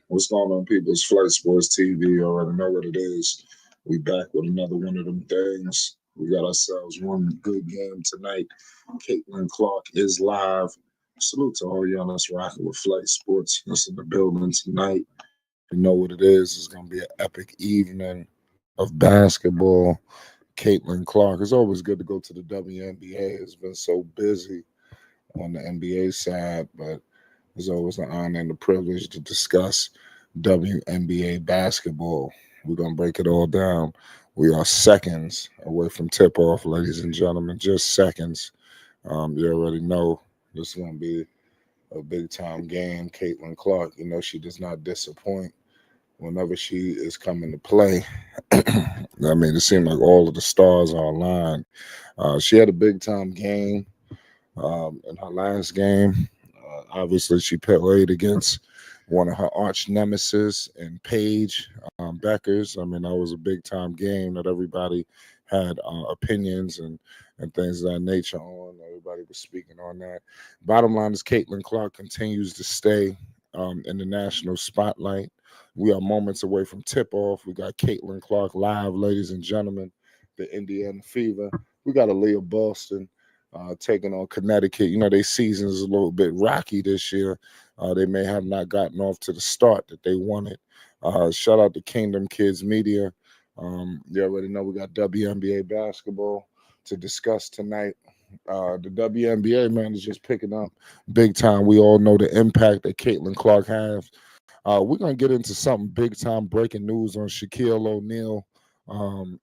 What's going on, people? It's Flight Sports TV. You already know what it is. We back with another one of them things. We got ourselves one good game tonight. Caitlin Clark is live. Salute to all y'all that's rocking with Flight Sports. That's in the building tonight. You know what it is. It's going to be an epic evening of basketball. Caitlin Clark. It's always good to go to the WNBA. It's been so busy on the NBA side, but it's always an honor and a privilege to discuss WNBA basketball. We're going to break it all down. We are seconds away from tip off, ladies and gentlemen, just seconds. You already know this is going to be a big time game. Caitlin Clark, you know, she does not disappoint whenever she is coming to play. I mean, it seemed like all of the stars are aligned. She had a big time game in her last game. Obviously, she played against one of her arch nemesis in Paige Beckers. I mean, that was a big time game that everybody had opinions and things of that nature on. Everybody was speaking on that. Bottom line is Caitlin Clark continues to stay in the national spotlight. We are moments away from tip off. We got Caitlin Clark live, ladies and gentlemen, the Indiana Fever. We got Aaliyah Boston taking on Connecticut. You know, their season is a little bit rocky this year. They may have not gotten off to the start that they wanted. Shout out to Kingdom Kids Media. You already know we got WNBA basketball to discuss tonight. The WNBA, man, is just picking up big time. We all know the impact that Caitlin Clark has. We're going to get into something big time breaking news on Shaquille O'Neal,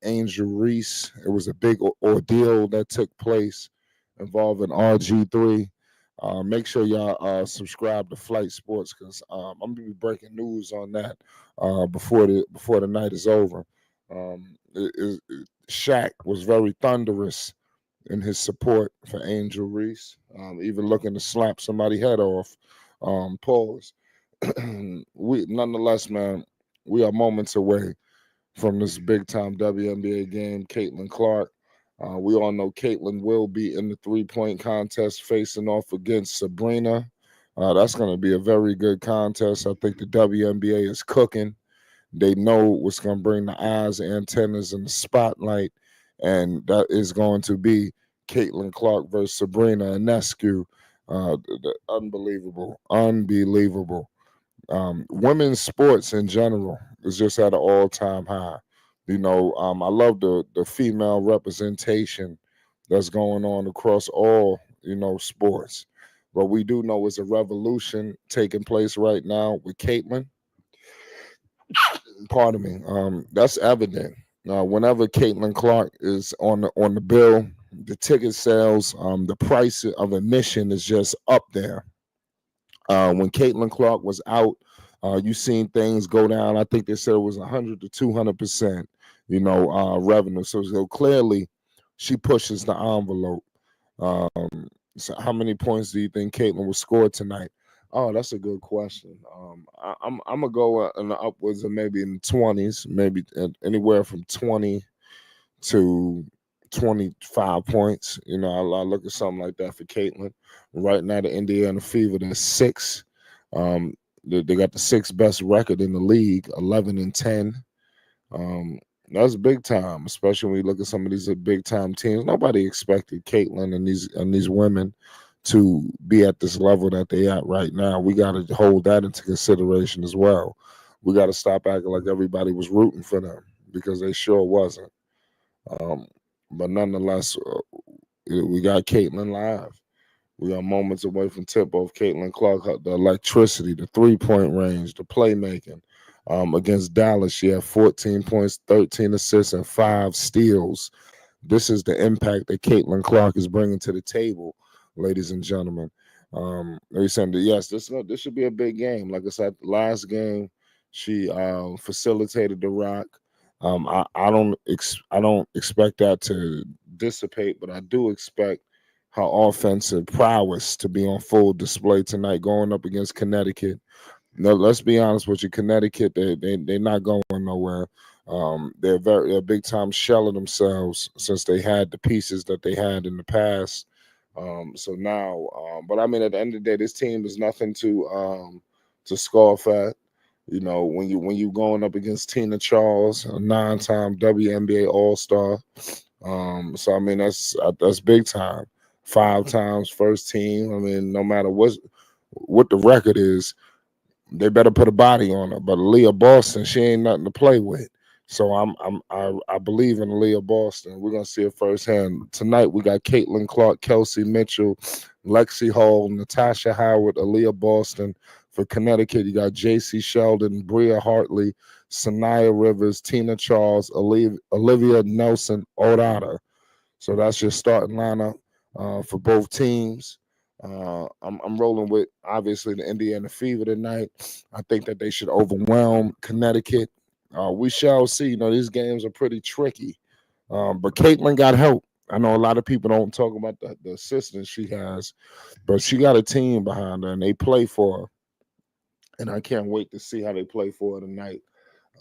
Angel Reese. It was a big ordeal that took place involving RG3. Make sure y'all subscribe to Flight Sports because I'm gonna be breaking news on that before the night is over. Shaq was very thunderous in his support for Angel Reese, even looking to slap somebody head off. Pause. We nonetheless, man, we are moments away from this big time WNBA game. Caitlin Clark. We all know Caitlin will be in the 3-point contest facing off against Sabrina. That's going to be a very good contest. I think the WNBA is cooking. They know what's going to bring the eyes, antennas, and the spotlight, and that is going to be Caitlin Clark versus Sabrina Ionescu. Unbelievable. Women's sports in general is just at an all-time high. You know, I love the female representation that's going on across all, you know, sports. But we do know it's a revolution taking place right now with Caitlin. Pardon me. That's evident. Whenever Caitlin Clark is on the bill, the ticket sales, the price of admission is just up there. When Caitlin Clark was out, you seen things go down. I think they said it was 100 to 200%, you know, revenue. So clearly, she pushes the envelope. So how many points do you think Caitlin will score tonight? Oh, that's a good question. I'm gonna go in the upwards of maybe in the 20s, maybe anywhere from 20 to 25 points. You know, I look at something like that for Caitlin. Right now, the Indiana Fever, they're six. They got the sixth best record in the league, 11-10. That's big time, especially when you look at some of these big time teams. Nobody expected Caitlin and these women to be at this level that they at right now. We got to hold that into consideration as well. We got to stop acting like everybody was rooting for them because they sure wasn't. Um, but nonetheless, we got Caitlin live. We are moments away from tip off. Caitlin Clark, the electricity, the 3-point range, the playmaking. Against Dallas, she had 14 points, 13 assists, and 5 steals. This is the impact that Caitlin Clark is bringing to the table, ladies and gentlemen. They saying that yes, this should be a big game. Like I said, last game she facilitated the rock. I don't expect that to dissipate, but I do expect her offensive prowess to be on full display tonight, going up against Connecticut. No, let's be honest with you, Connecticut, they're not going nowhere. They're big time shelling themselves since they had the pieces that they had in the past. So now, but I mean, at the end of the day, this team is nothing to scoff at. You know, when you going up against Tina Charles, a 9-time WNBA All-Star. So I mean that's big time. 5 times first team. I mean, no matter what the record is, they better put a body on her. But Aaliyah Boston, she ain't nothing to play with. So I believe in Aaliyah Boston. We're gonna see it firsthand tonight. We got Caitlin Clark, Kelsey Mitchell, Lexi Hall, Natasha Howard, Aaliyah Boston. For Connecticut, you got J.C. Sheldon, Bria Hartley, Sanaya Rivers, Tina Charles, Olivia Nelson, Odata. So that's your starting lineup for both teams. I'm rolling with obviously the Indiana Fever tonight. I think that they should overwhelm Connecticut. We shall see. You know, these games are pretty tricky. But Caitlin got help. I know a lot of people don't talk about the assistance she has, but she got a team behind her and they play for her. And I can't wait to see how they play for her tonight.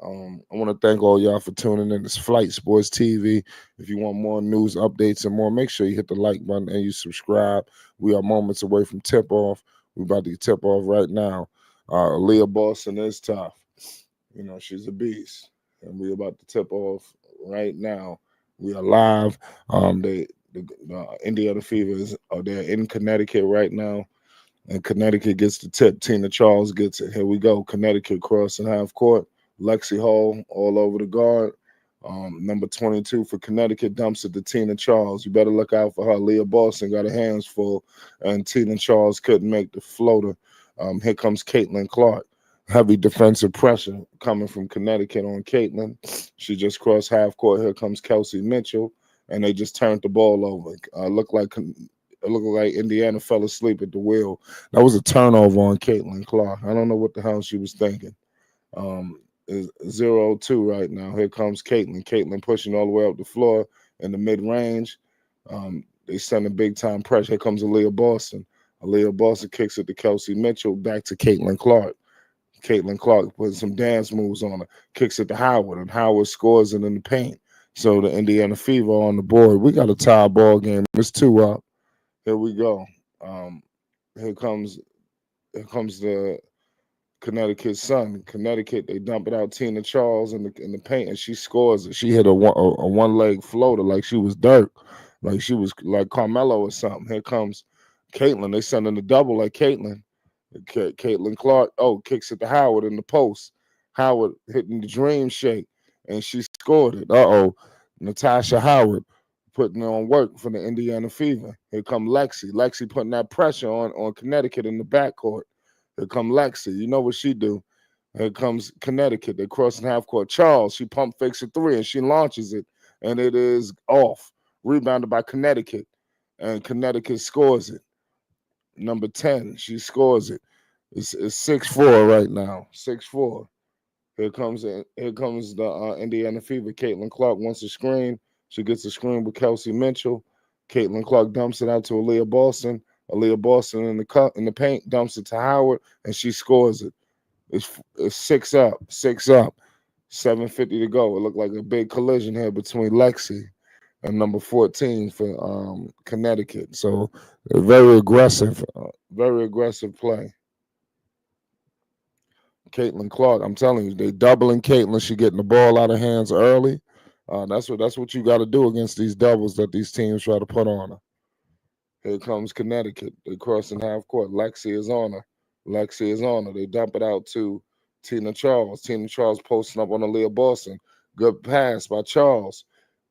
I want to thank all y'all for tuning in. It's Flight Sports TV. If you want more news, updates, and more, make sure you hit the like button and you subscribe. We are moments away from tip off. We're about to tip off right now. Leah Boston is tough. You know, she's a beast. And we're about to tip off right now. We are live. The Indiana Fever they're in Connecticut right now. And Connecticut gets the tip. Tina Charles gets it. Here we go. Connecticut crossing half court. Lexi Hall all over the guard. Number 22 for Connecticut dumps it to Tina Charles. You better look out for her. Leah Boston got her hands full, and Tina Charles couldn't make the floater. Here comes Caitlin Clark. Heavy defensive pressure coming from Connecticut on Caitlin. She just crossed half court. Here comes Kelsey Mitchell, and they just turned the ball over. It looked like Indiana fell asleep at the wheel. That was a turnover on Caitlin Clark. I don't know what the hell she was thinking. Is 0-2 right now. Here comes Caitlin. Caitlin pushing all the way up the floor in the mid-range. They send a big-time pressure. Here comes Aaliyah Boston. Aaliyah Boston kicks it to Kelsey Mitchell. Back to Caitlin Clark. Caitlin Clark putting some dance moves on her. Kicks it to Howard, and Howard scores it in the paint. So the Indiana Fever on the board. We got a tie ball game. It's 2 up. Here we go. Here comes the Connecticut Sun. Connecticut, they dump it out Tina Charles in the paint, and she scores it. She hit a one leg floater like she was Dirk, like she was like Carmelo or something. Here comes Caitlin. They sending the double like Caitlin. Caitlin Clark, kicks it to Howard in the post. Howard hitting the dream shake, and she scored it. Natasha Howard putting on work for the Indiana Fever. Here come Lexi. Lexi putting that pressure on Connecticut in the backcourt. Here come Lexi. You know what she do. Here comes Connecticut. They're crossing half court. Charles, she pump fakes a 3 and she launches it. And it is off. Rebounded by Connecticut. And Connecticut scores it. Number 10, she scores it. It's 6-4 right now. 6-4. Here comes the Indiana Fever. Caitlin Clark wants a screen. She gets a screen with Kelsey Mitchell. Caitlin Clark dumps it out to Aaliyah Boston. Aaliyah Boston in the paint dumps it to Howard, and she scores it. It's 6 up, 6 up. 7:50 to go. It looked like a big collision here between Lexi and number 14 for Connecticut. So very aggressive play. Caitlin Clark, I'm telling you, they doubling Caitlin. She getting the ball out of hands early. That's what you got to do against these doubles that these teams try to put on her. Here comes Connecticut. They crossing half court. Lexi is on her. They dump it out to Tina Charles. Tina Charles posting up on Aaliyah Boston. Good pass by Charles,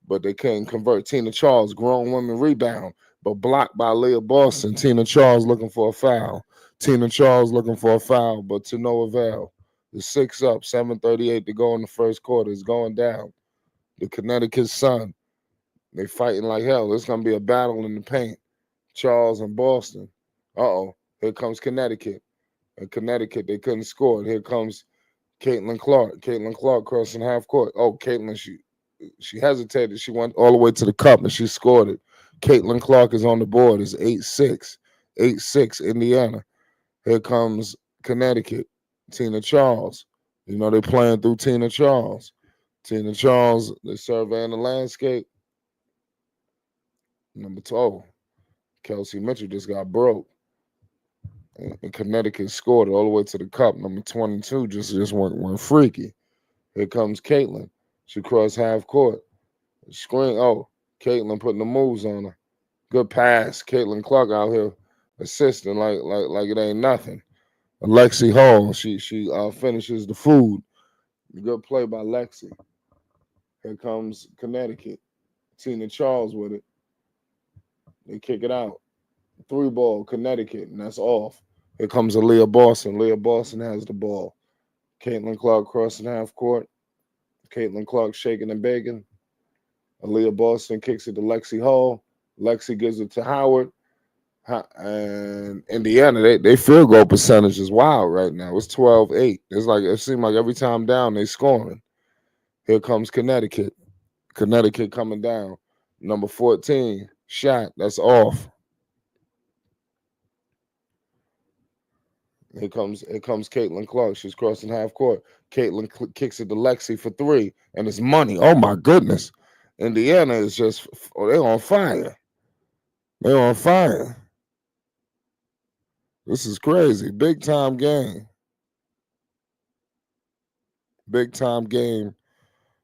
but they couldn't convert. Tina Charles, grown women rebound, but blocked by Aaliyah Boston. Tina Charles looking for a foul. But to no avail. The 6 up, 7:38 to go in the first quarter. Is going down. The Connecticut Sun, they fighting like hell. It's going to be a battle in the paint. Charles and Boston. Here comes Connecticut. Connecticut, they couldn't score. Here comes Caitlin Clark. Caitlin Clark crossing half court. Caitlin, she hesitated. She went all the way to the cup and she scored it. Caitlin Clark is on the board. It's 8-6. 8-6, Indiana. Here comes Connecticut. Tina Charles. You know, they're playing through Tina Charles. Tina Charles, they're surveying the landscape. Number 12. Kelsey Mitchell just got broke. And Connecticut scored it all the way to the cup. Number 22 just went freaky. Here comes Caitlin. She crossed half court. Screen. Oh, Caitlin putting the moves on her. Good pass. Caitlin Clark out here assisting like it ain't nothing. Lexi Hall. She finishes the food. Good play by Lexi. Here comes Connecticut. Tina Charles with it. They kick it out. 3-ball, Connecticut, and that's off. Here comes Aaliyah Boston. Leah Boston has the ball. Caitlin Clark crossing half court. Caitlin Clark shaking and baking. Aaliyah Boston kicks it to Lexi Hall. Lexi gives it to Howard. And Indiana, they field goal percentage is wild right now. It's 12-8. It's like it seems like every time down they scoring. Here comes Connecticut. Connecticut coming down. Number 14, shot. That's off. Here comes Caitlin Clark. She's crossing half court. Caitlin kicks it to Lexi for 3, and it's money. Oh my goodness! Indiana is just they're on fire. They're on fire. This is crazy. Big time game. Big time game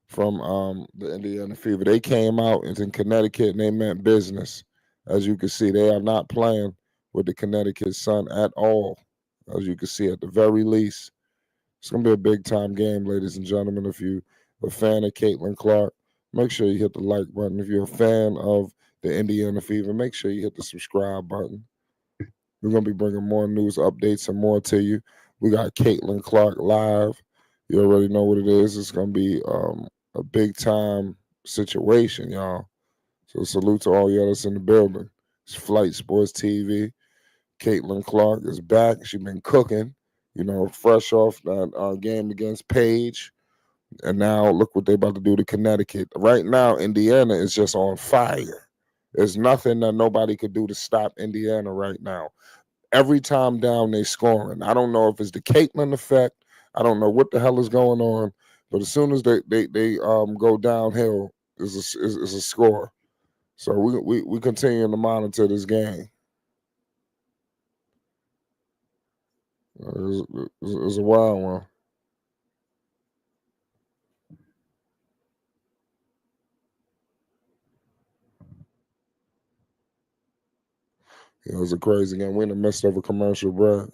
from the Indiana Fever. They came out in Connecticut and they meant business. As you can see, they are not playing with the Connecticut Sun at all. As you can see, at the very least, it's going to be a big time game, ladies and gentlemen. If you're a fan of Caitlin Clark, make sure you hit the like button. If you're a fan of the Indiana Fever, make sure you hit the subscribe button. We're going to be bringing more news updates and more to you. We got Caitlin Clark live. You already know what it is. It's going to be a big time situation, y'all. So salute to all y'all that's in the building. It's Flight Sports TV. Caitlin Clark is back. She's been cooking, fresh off that game against Page. And now look what they're about to do to Connecticut. Right now, Indiana is just on fire. There's nothing that nobody could do to stop Indiana right now. Every time down, they scoring. I don't know if it's the Caitlin effect. I don't know what the hell is going on. But as soon as they go downhill, is a score. So we continue to monitor this game. It was a wild one. It was a crazy game. We in the midst of a commercial break.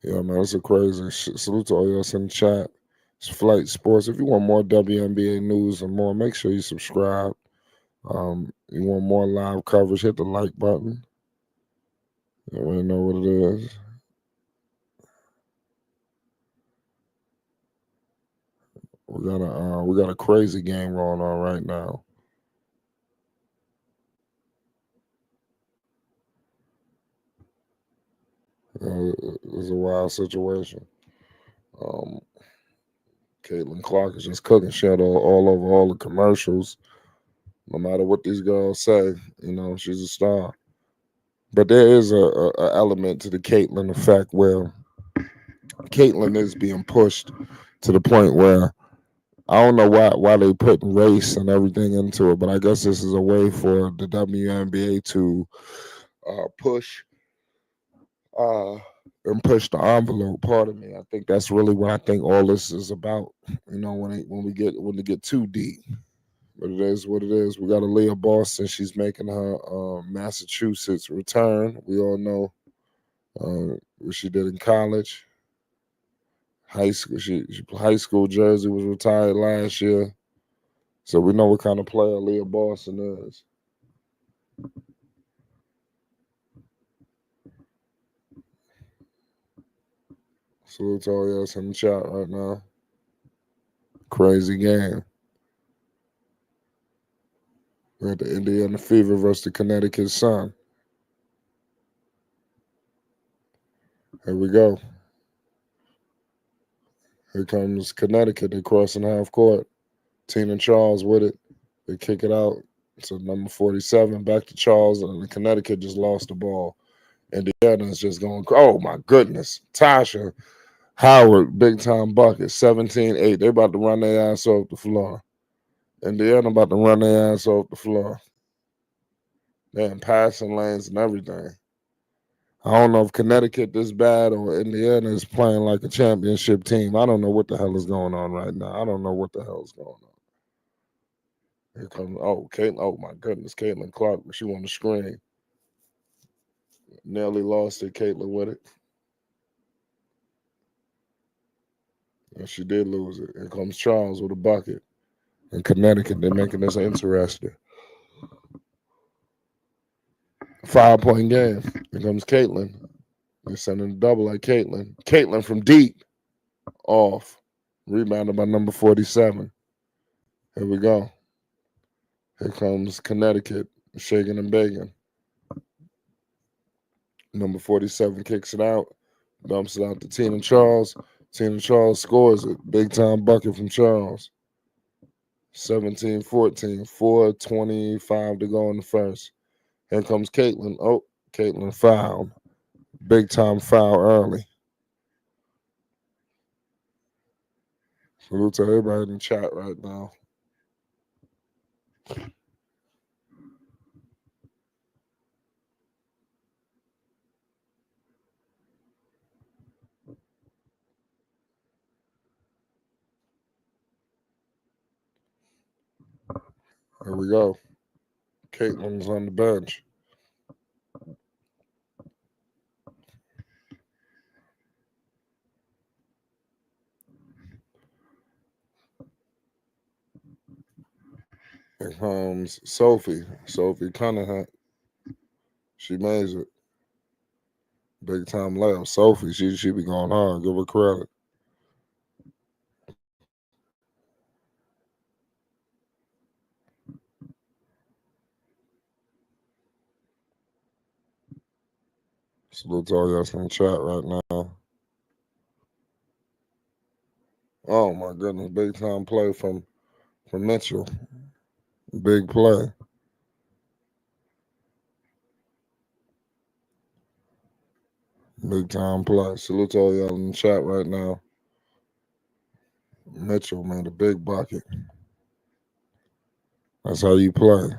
Yeah, man, it's a crazy. Salute to all y'all in the chat. It's Flight Sports. If you want more WNBA news and more, make sure you subscribe. You want more live coverage, hit the like button. You already know what it is. We got a crazy game going on right now. It's a wild situation. Caitlin Clark is just cooking shit all over all the commercials. No matter what these girls say, she's a star. But there is a element to the Caitlin effect where Caitlin is being pushed to the point where I don't know why they put race and everything into it, but I guess this is a way for the WNBA to push and push the envelope. Pardon me. I think that's really what I think all this is about. When they get too deep. But it is what it is. We got Aaliyah Boston. She's making her Massachusetts return. We all know what she did in college. High school. She high school jersey was retired last year. So we know what kind of player Aaliyah Boston is. Salute to all y'all in the chat right now. Crazy game. We had the Indiana Fever versus the Connecticut Sun. Here we go. Here comes Connecticut. They're crossing half court. Tina Charles with it. They kick it out to number 47. Back to Charles, and Connecticut just lost the ball. Indiana is just going, oh my goodness. Tasha Howard, big time bucket, 17-8. They about to run their ass off the floor. Indiana about to run their ass off the floor. They're in passing lanes and everything. I don't know if Connecticut this bad or Indiana is playing like a championship team. I don't know what the hell is going on right now. I don't know what the hell is going on. Here comes Caitlin. Oh my goodness, Caitlin Clark. She on the screen. Nearly lost it. Caitlin with it. And she did lose it. Here comes Charles with a bucket. In Connecticut, they're making this interesting. 5-point game. Here comes Caitlin. They're sending a double at Caitlin. Caitlin from deep. Off. Rebounded by number 47. Here we go. Here comes Connecticut. Shaking and baking. Number 47 kicks it out. Dumps it out to Tina Charles. Tina Charles scores it. Big time bucket from Charles. 17-14. 4:25 to go in the first. Here comes Caitlin. Oh, Caitlin fouled. Big time foul early. Salute to everybody in the chat right now. Here we go. Caitlin's on the bench. Here comes Sophie. Sophie Cunningham. She made it. Big time layup. Sophie, she be going hard. Give her credit. Salute to all y'all in the chat right now. Oh my goodness, big time play from Mitchell. Big play. Big time play. Salute to all y'all in the chat right now. Mitchell made a big bucket. That's how you play.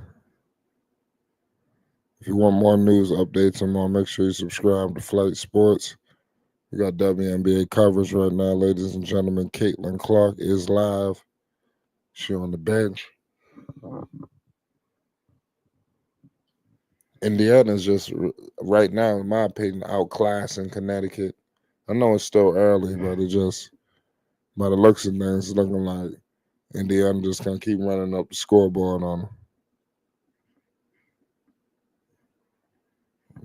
If you want more news updates and more, make sure you subscribe to Flight Sports. We got WNBA coverage right now, ladies and gentlemen. Caitlin Clark is live. She on the bench. Indiana's just right now, in my opinion, outclassing Connecticut. I know it's still early, but it just by the looks of things, it's looking like Indiana just gonna keep running up the scoreboard on them.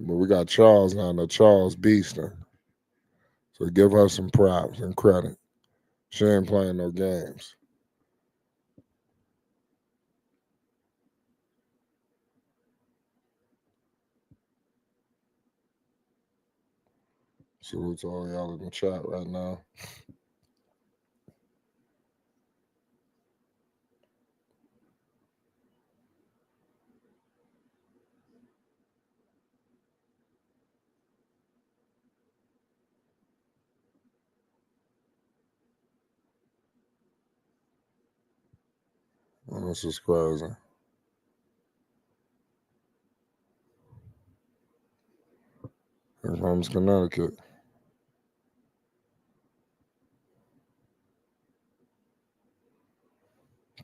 But we got Charles now, the Charles Beaston. So give her some props and credit. She ain't playing no games. Salute to all y'all in the chat right now. This is crazy. Here comes Connecticut.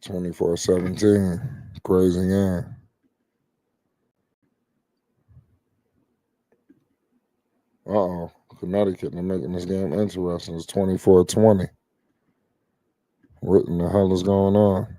24-17. Crazy game. Connecticut, they're making this game interesting. It's 24-20. What in the hell is going on?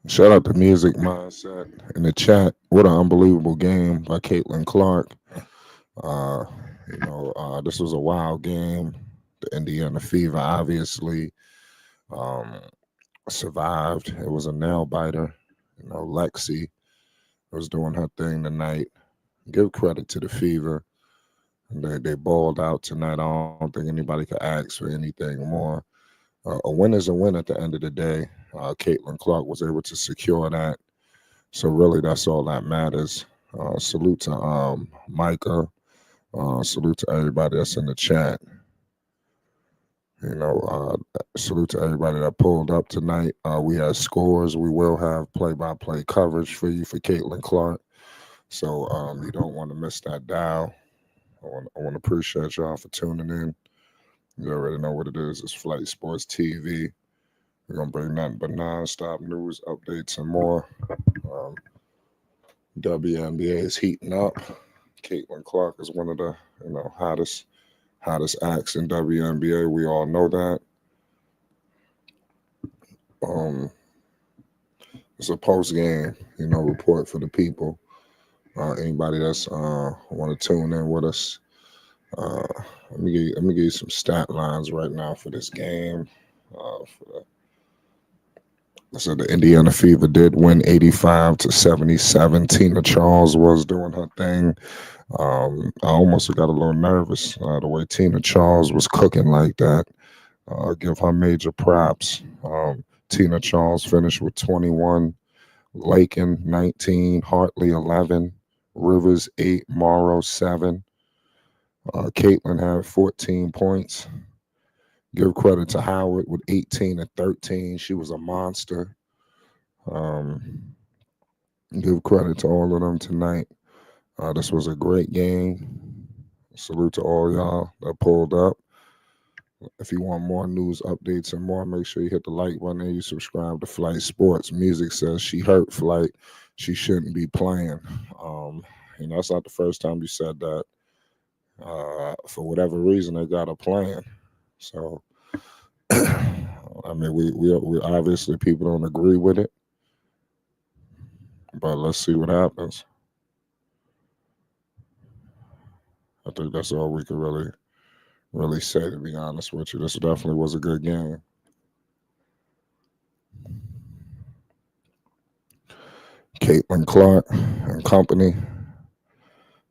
Shout out to Music Mindset in the chat. What an unbelievable game by Caitlin Clark. Uh, this was a wild game. The Indiana Fever obviously um, survived. It was a nail biter. Lexi was doing her thing tonight. Give credit to the Fever. They balled out tonight. I don't think anybody could ask for anything more. A win is a win at the end of the day. Caitlin Clark was able to secure that. So really, that's all that matters. Salute to Micah. Salute to everybody that's in the chat. Salute to everybody that pulled up tonight. We had scores. We will have play-by-play coverage for you for Caitlin Clark. So you don't want to miss that dial. I want to appreciate y'all for tuning in. You already know what it is. It's Flight Sports TV. We're gonna bring nothing but non-stop news, updates, and more. Um, WNBA is heating up. Caitlin Clark is one of the hottest acts in WNBA. We all know that. Um, it's a post game, report for the people. Anybody that's want to tune in with us. Uh, let me give you some stat lines right now for this game. So the Indiana Fever did win 85-77. Tina Charles was doing her thing. I almost got a little nervous the way Tina Charles was cooking like that. Give her major props. Tina Charles finished with 21, Lakin 19, Hartley 11, Rivers 8, Morrow 7. Caitlin had 14 points. Give credit to Howard with 18 and 13. She was a monster. Um, give credit to all of them tonight. This was a great game. Salute to all y'all that pulled up. If you want more news, updates, and more, make sure you hit the like button and you subscribe to Flight Sports. Music says she hurt Flight. She shouldn't be playing. That's not the first time you said that. For whatever reason, they got her playing. So, I mean, we obviously people don't agree with it, but let's see what happens. I think that's all we can really say, to be honest with you. This definitely was a good game. Caitlin Clark and company,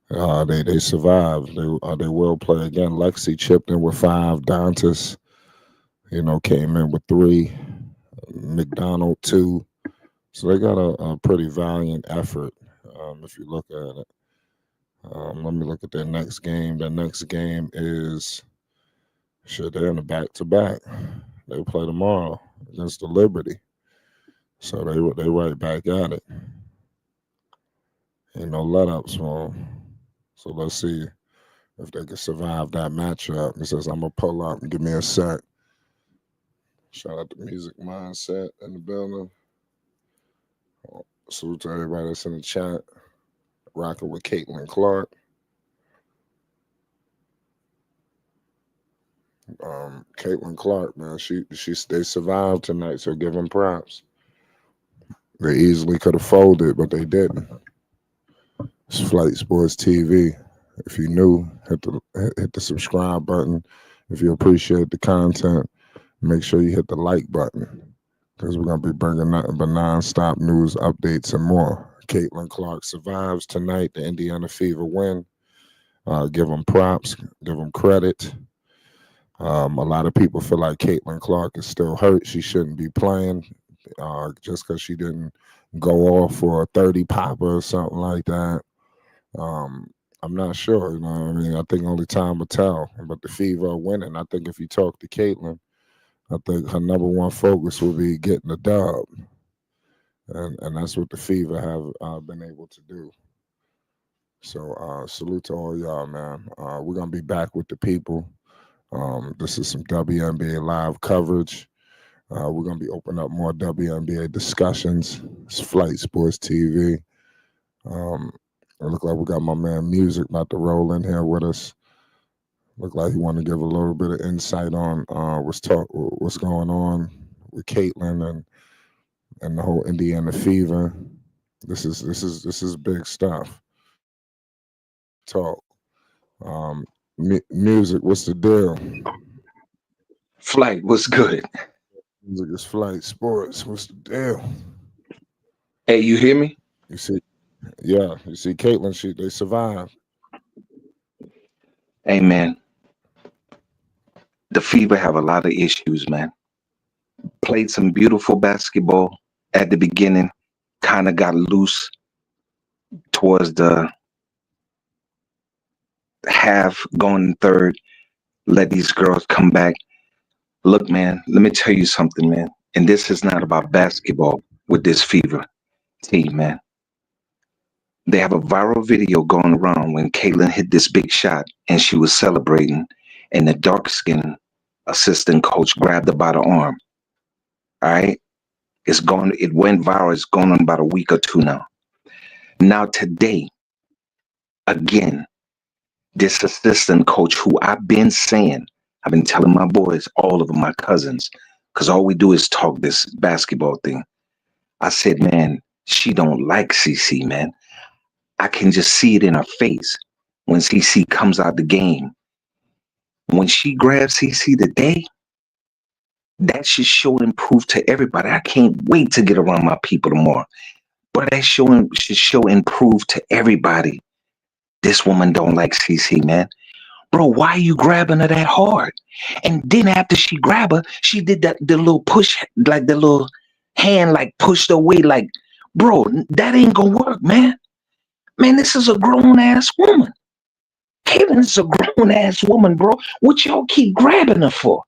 they survived. They will play again. Lexi chipped in with 5. Dantas, came in with 3. McDonald 2. So they got a pretty valiant effort. If you look at it, let me look at their next game. Their next game is they're in a back-to-back. They play tomorrow against the Liberty. So they right back at it. Ain't no let-ups for them. So let's see if they can survive that matchup. He says, I'm going to pull up and give me a sec. Shout out to Music Mindset in the building. Salute to everybody that's in the chat. Rocking with Caitlin Clark. Caitlin Clark, man, they survived tonight, so give them props. They easily could have folded, but they didn't. It's Flight Sports TV. If you're new, hit the subscribe button. If you appreciate the content, make sure you hit the like button, because we're going to be bringing nothing but non-stop news, updates, and more. Caitlin Clark survives tonight. The Indiana Fever win. Give them props. Give them credit. A lot of people feel like Caitlin Clark is still hurt. She shouldn't be playing just because she didn't go off for a 30 popper or something like that. I'm not sure. I mean, I think only time will tell. But the Fever are winning. I think if you talk to Caitlin, I think her number one focus will be getting the dub. And that's what the Fever have been able to do. So salute to all y'all, man. We're going to be back with the people. This is some WNBA live coverage. We're going to be opening up more WNBA discussions. It's Flight Sports TV. It look like we got my man Music about to roll in here with us. Look like he want to give a little bit of insight on what's going on with Caitlin and and the whole Indiana fever. This is big stuff. Talk. Music. What's the deal? Flight was good. Music is flight sports. What's the deal? Hey, you hear me? You see, yeah, you see, Caitlin. They survived. Hey, man, the Fever have a lot of issues, man. Played some beautiful basketball at the beginning, kind of got loose towards the half, going third. Let these girls come back. Look, man, let me tell you something, man. And this is not about basketball with this Fever team, man. They have a viral video going around when Caitlin hit this big shot and she was celebrating, and the dark skinned assistant coach grabbed her by the arm. All right. It went viral. It's going on about a week or two now. Now, today, again, this assistant coach who I've been telling my boys, all of them, my cousins, because all we do is talk this basketball thing. I said, man, she don't like CC, man. I can just see it in her face when CC comes out the game. When she grabs CC today, that should show and prove to everybody. I can't wait to get around my people tomorrow. But that should show and prove to everybody this woman don't like CC, man. Bro, why are you grabbing her that hard? And then after she grabbed her, she did the little push, like the little hand, like pushed away, like, bro, that ain't gonna work, man. Man, this is a grown ass woman. Caitlin is a grown ass woman, bro. What y'all keep grabbing her for?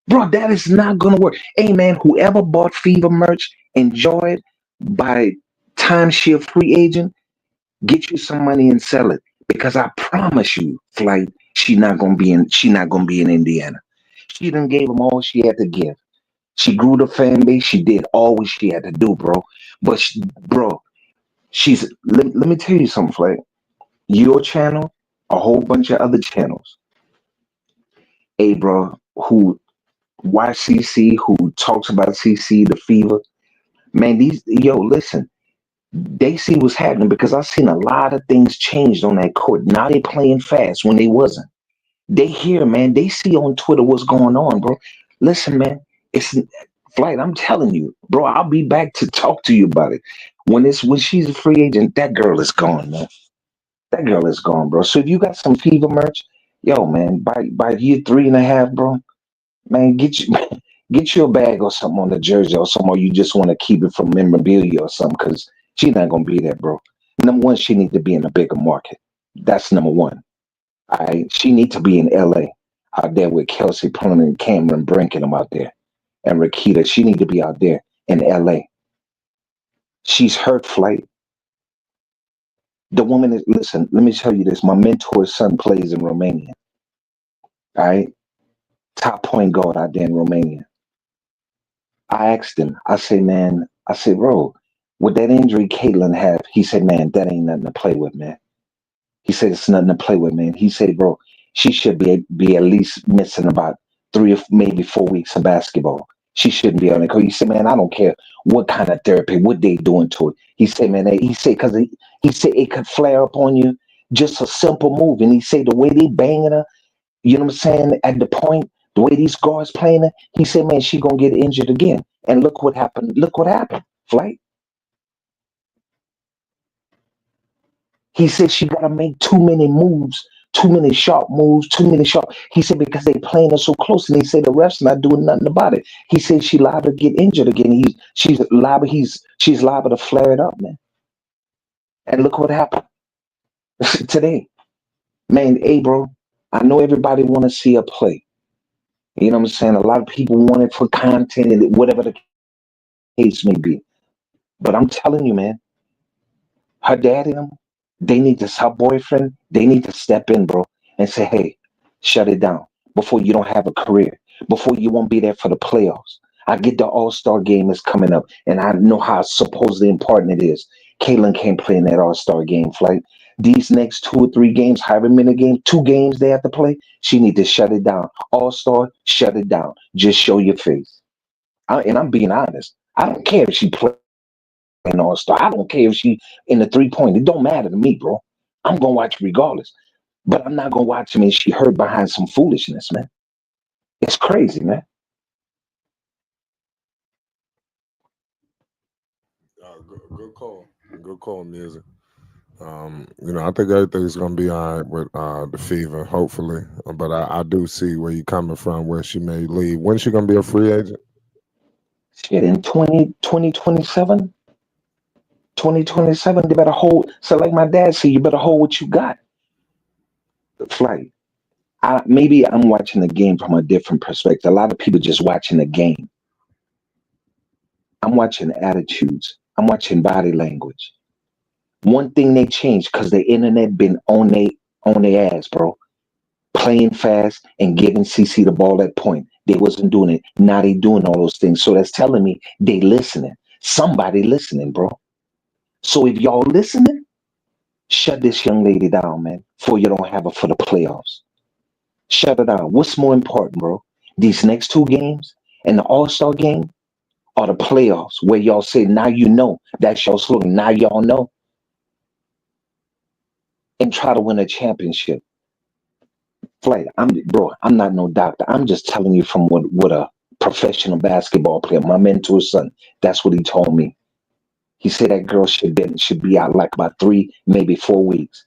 Bro, that is not gonna work. Hey man, whoever bought Fever merch, enjoy it. By time she a free agent, get you some money and sell it. Because I promise you, Flight, she not gonna be in Indiana. She done gave them all she had to give. She grew the fan base, she did all what she had to do, bro. But bro, let me tell you something, Flight. Your channel, a whole bunch of other channels. Hey bro, who watch CC, who talks about CC, the Fever. Man, listen, they see what's happening because I've seen a lot of things changed on that court. Now they playing fast when they wasn't. They hear, man. They see on Twitter what's going on, bro. Listen, man, it's Flight. I'm telling you, bro. I'll be back to talk to you about it when she's a free agent. That girl is gone, man. That girl is gone, bro. So if you got some Fever merch, yo, man, by year 3.5, bro, man, get you a bag or something on the jersey or something, or you just want to keep it from memorabilia or something, because she's not gonna be there, bro. Number one, she need to be in a bigger market. That's number one. All right, she need to be in LA, out there with Kelsey Plum and Cameron Brink and them out there, and Rakita. She need to be out there in LA. She's hurt, Flight. The woman is, listen, let me tell you this. My mentor's son plays in Romania. All right, top point guard out there in Romania. I asked him, I said, bro, with that injury Caitlin have, he said, man, that ain't nothing to play with, man. He said, it's nothing to play with, man. He said, bro, she should be at least missing about 3 or maybe 4 weeks of basketball. She shouldn't be on it. He said, man, I don't care what kind of therapy, what they doing to it. He said, man, because he said it could flare up on you. Just a simple move. And he said the way they banging her, you know what I'm saying? At the point, the way these guards playing it, he said, man, she gonna get injured again. And look what happened. Look what happened, Flight. He said she gotta make too many moves, too many sharp moves, too many sharp. He said because they playing her so close, and he said the refs not doing nothing about it. He said she liable to get injured again. She's liable to flare it up, man. And look what happened today. Man, hey bro, I know everybody wanna see her play. You know what I'm saying? A lot of people want it for content and whatever the case may be. But I'm telling you, man, her dad and them, her boyfriend, they need to step in, bro, and say, hey, shut it down before you don't have a career, before you won't be there for the playoffs. I get the All-Star game is coming up, and I know how supposedly important it is. Caitlin can't play in that All-Star game, Flight. These next 2 or 3 games, however many games, 2 games they have to play, she need to shut it down. All-Star, shut it down. Just show your face. And I'm being honest. I don't care if she playing all-star. I don't care if she in the three-point. It don't matter to me, bro. I'm gonna watch regardless. But I'm not gonna watch him and she hurt behind some foolishness, man. It's crazy, man. Good call. Good call, music. I think everything's gonna be all right with the fever, hopefully. But I do see where you're coming from, where she may leave. When's she gonna be a free agent? Shit, in 2027, 2027, they better hold. So, like my dad said, you better hold what you got. Flight. Maybe I'm watching the game from a different perspective. A lot of people just watching the game. I'm watching attitudes. I'm watching body language. One thing they changed because the internet been on their ass, bro. Playing fast and giving CC the ball at point. They wasn't doing it. Now they doing all those things. So that's telling me they listening. Somebody listening, bro. So if y'all listening, shut this young lady down, man. Before you don't have her for the playoffs. Shut her down. What's more important, bro? These next two games and the All-Star game or the playoffs where y'all say, now you know that's your slogan. Now y'all know and try to win a championship. Flight, I'm not no doctor. I'm just telling you from what a professional basketball player, my mentor's son, that's what he told me. He said that girl should be out like about 3, maybe 4 weeks.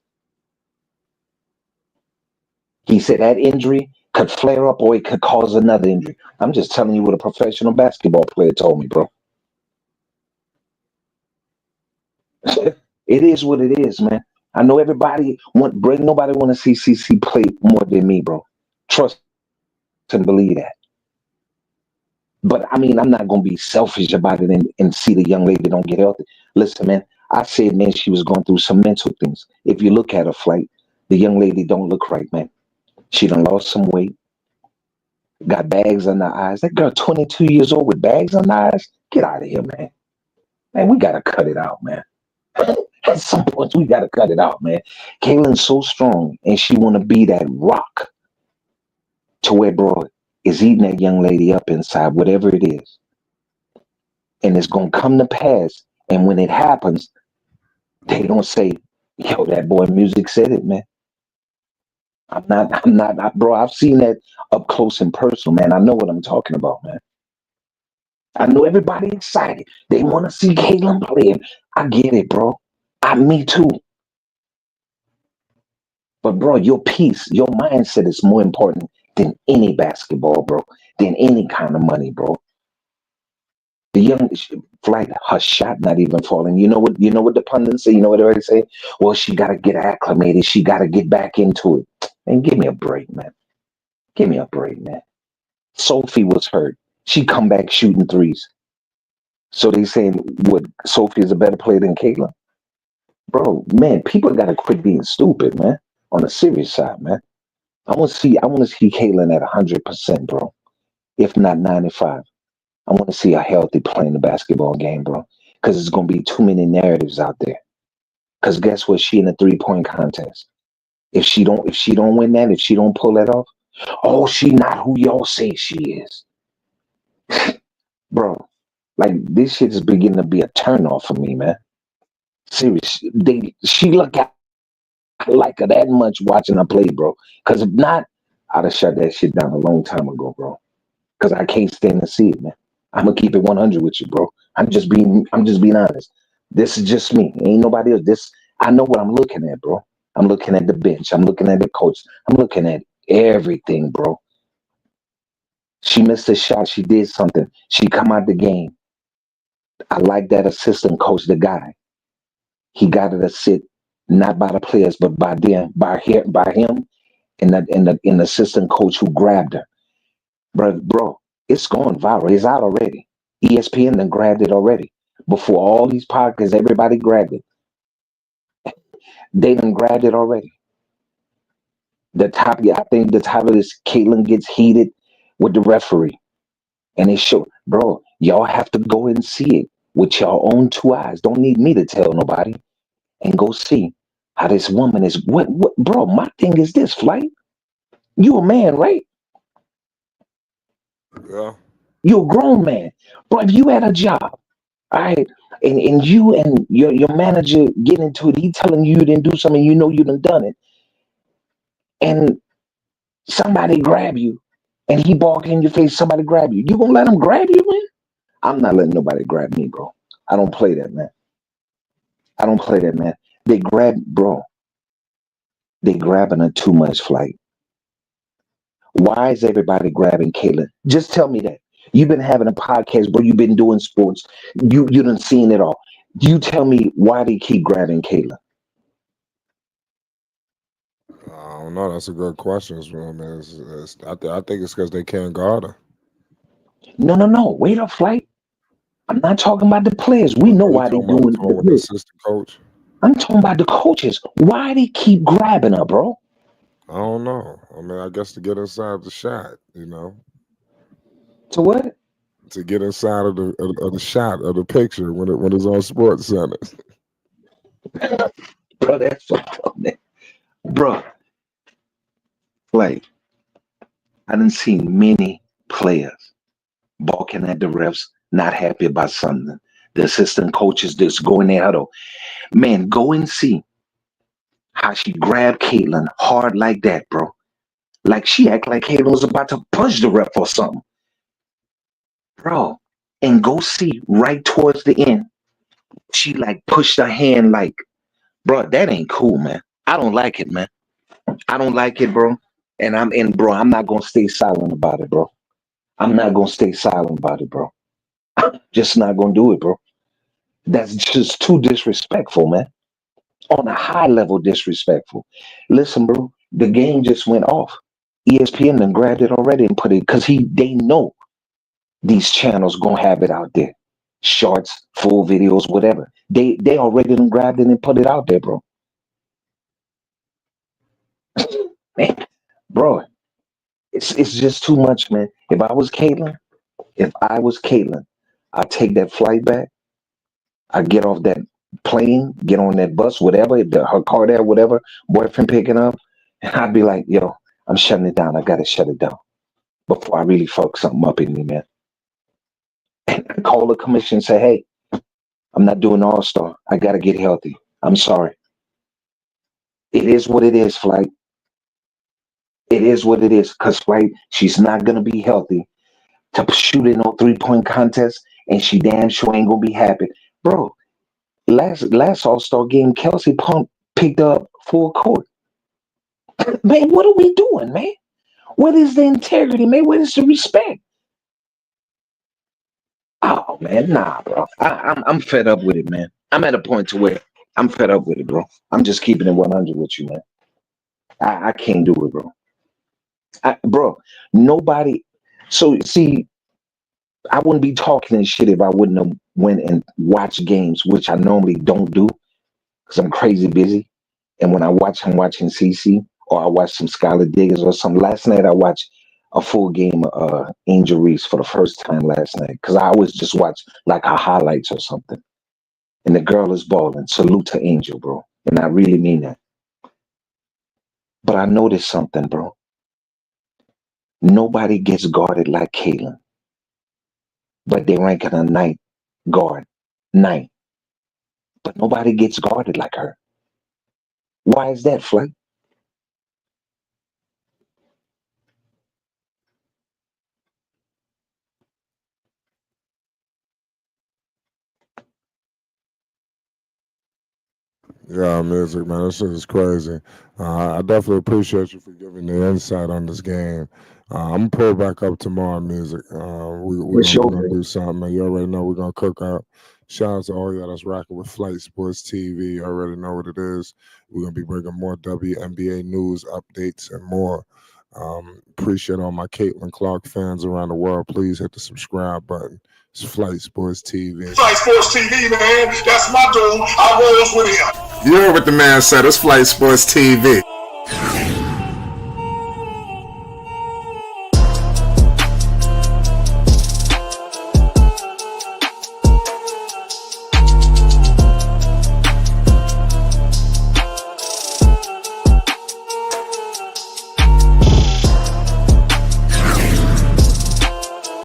He said that injury could flare up or it could cause another injury. I'm just telling you what a professional basketball player told me, bro. It is what it is, man. I know nobody want to see CC play more than me, bro. Trust and believe that. But I mean, I'm not gonna be selfish about it and see the young lady don't get healthy. Listen, man, I said, man, she was going through some mental things. If you look at her flight, the young lady don't look right, man. She done lost some weight, got bags on her eyes. That girl, 22 years old with bags on her eyes. Get out of here, man. Man, we gotta cut it out, man. At some point, we gotta cut it out, man. Kaylin's so strong, and she wanna be that rock to where, bro, is eating that young lady up inside, whatever it is. And it's gonna come to pass. And when it happens, they don't say, yo, that boy music said it, man. Bro, I've seen that up close and personal, man. I know what I'm talking about, man. I know everybody excited. They want to see Kaylin play. I get it, bro. Me too. But bro, your peace, your mindset is more important than any basketball, bro, than any kind of money, bro. The young flight, her shot not even falling. You know what? You know what the pundits say. You know what they say? Well, she got to get acclimated. She got to get back into it. And give me a break, man. Give me a break, man. Sophie was hurt. She come back shooting threes. So they saying what? Sophie is a better player than Caitlin, bro. Man, people got to quit being stupid, man. On the serious side, man. I want to see Caitlin at 100%, bro. If not 95. I want to see her healthy playing the basketball game, bro. Because there's gonna be too many narratives out there. Because guess what? She in a 3-point contest. If she don't win that, if she don't pull that off, oh, she not who y'all say she is, bro. Like this shit is beginning to be a turn off for me, man. Serious. She look at like her that much watching her play, bro. Because if not, I'd have shut that shit down a long time ago, bro. Because I can't stand to see it, man. I'm gonna keep it 100 with you, bro. I'm just being honest. This is just me. Ain't nobody else. I know what I'm looking at, bro. I'm looking at the bench. I'm looking at the coach. I'm looking at everything, bro. She missed a shot. She did something. She come out the game. I like that assistant coach, the guy. He got her to sit not by the players, but by him, and the assistant coach who grabbed her. Bro, it's going viral. It's out already. ESPN then grabbed it already. Before all these podcasts, everybody grabbed it. They done grabbed it already. I think the top of this, Caitlin gets heated with the referee. And they show, bro, y'all have to go and see it with your own 2 eyes. Don't need me to tell nobody. And go see how this woman is. What, bro, my thing is this, Flight. You a man, right? Yeah. You're a grown man. But if you had a job, all right, and you and your manager get into it, he telling you didn't do something, you know you done it, and somebody grab you, and he bark in your face, somebody grab you. You gonna let him grab you, man? I'm not letting nobody grab me, bro. I don't play that, man. I don't play that, man. They grab, bro. They grabbing a too much flight. Why is everybody grabbing Caitlin? Just tell me that. You've been having a podcast, bro. You've been doing sports. You done seen it all. You tell me why they keep grabbing Caitlin. I don't know. That's a good question, man. I think it's because they can't guard her. No. Wait up, flight. I'm not talking about the players. We know why they doing it. With the assistant coach. I'm talking about the coaches. Why they keep grabbing her, bro? I don't know. I mean, I guess to get inside the shot, you know. To what? To get inside of the shot of the picture when it's on Sports Center. Bro, that's fucked up, man. Bro, like, I done seen many players balking at the refs, not happy about something. The assistant coaches just go in their huddle. Man, go and see how she grabbed Caitlin hard like that, bro. Like she act like Caitlin was about to punch the ref or something. Bro, and go see right towards the end. She like pushed her hand like, bro, that ain't cool, man. I don't like it, man. I don't like it, bro. And bro, I'm not gonna stay silent about it, bro. I'm not gonna stay silent about it, bro. I'm just not gonna do it, bro. That's just too disrespectful, man. On a high level disrespectful. Listen, bro, the game just went off. ESPN done grabbed it already and put it because they know these channels gonna have it out there. Shorts, full videos, whatever. They already done grabbed it and put it out there, bro. Man, bro, it's just too much, man. If I was Caitlin, I'd take that flight back. I'd get off that plane, get on that bus, whatever, her car there, whatever, boyfriend picking up, and I'd be like, yo, I'm shutting it down. I gotta shut it down before I really fuck something up in me, man. And I call the commission and say, hey, I'm not doing All-Star. I gotta get healthy. I'm sorry. It is what it is, Flight. It is what it is. Because Flight, she's not gonna be healthy to shoot in no 3-point contest, and she damn sure ain't gonna be happy. Bro, last All-Star game, Kelsey Pump picked up full court. Man, what are we doing, man? What is the integrity, man? What is the respect? Oh man, nah, bro. I'm fed up with it, man. I'm at a point to where I'm fed up with it, bro. I'm just keeping it 100 with you, man. I can't do it, bro. Bro, nobody. So see, I wouldn't be talking this shit if I wouldn't have went and watched games, which I normally don't do because I'm crazy busy. And when I watch, I'm watching CC or I watch some Skylar Diggers or something. Last night I watched a full game of Angel Reese for the first time last night because I always just watch like her highlights or something. And the girl is balling. Salute to Angel, bro. And I really mean that. But I noticed something, bro. Nobody gets guarded like Caitlin. But they rank her a night guard. Night. But nobody gets guarded like her. Why is that, Flake? Yeah, music, man. This shit is crazy. I definitely appreciate you for giving the insight on this game. I'm gonna pull back up tomorrow, music. We're gonna do something. Man. You already know we're gonna cook up. Shout out to all y'all that's rocking with Flight Sports TV. You already know what it is. We're gonna be bringing more WNBA news updates and more. Appreciate all my Caitlin Clark fans around the world. Please hit the subscribe button. It's Flight Sports TV. Flight Sports TV, man. That's my dude. I rolls with him. You heard what the man said. It's Flight Sports TV.